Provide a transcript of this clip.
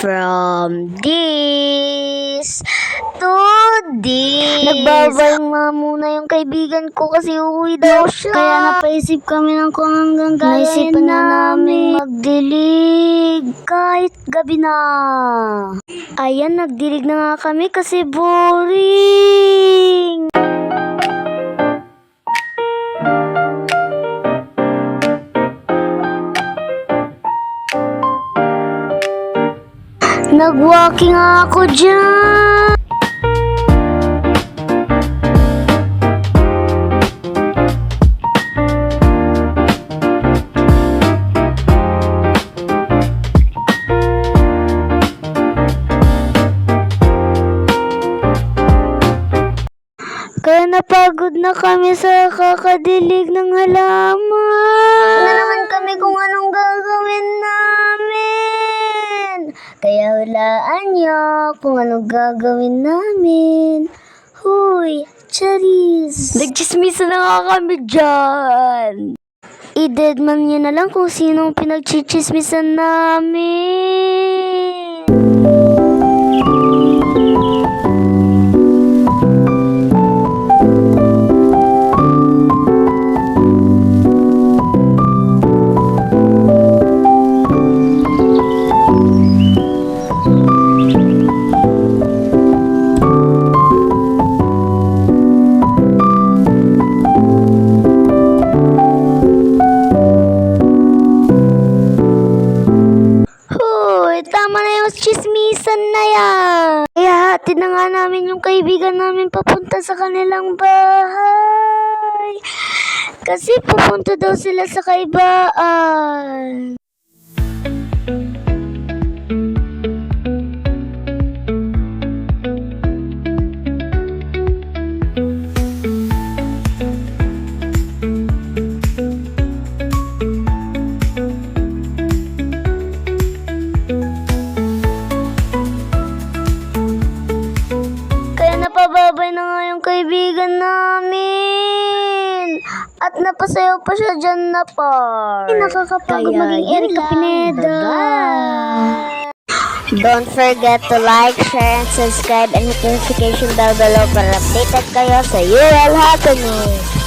From this to this. Nagbabayang nga muna yung kaibigan ko kasi uuwi daw siya. Kaya napaisip kami ng kung hanggang gagawin namin magdilig kahit gabi na. Ayan, nagdilig na nga kami kasi boring. Nag-walking ako dyan. Kaya napagod na kami sa kakadilig ng halaman. Na naman kami kung anong gagawin namin. Kaya hulaan niyo kung anong gagawin namin. Huy, charis. Nagchismisa na nga kami dyan. I-deadman niyo na lang kung sinong pinagchichismisan namin. Tama na yung chismisan na yan. Kaya hatid na nga namin yung kaibigan namin papunta sa kanilang bahay. Kasi pupunta daw sila sa kaibaan. Napababay na nga yung kaibigan namin. At napasayaw pa siya dyan na part. Nakakapagod maging Erika Pineda. Don't forget to like, share, and subscribe and hit the notification bell below para updated kayo sa UL Happening.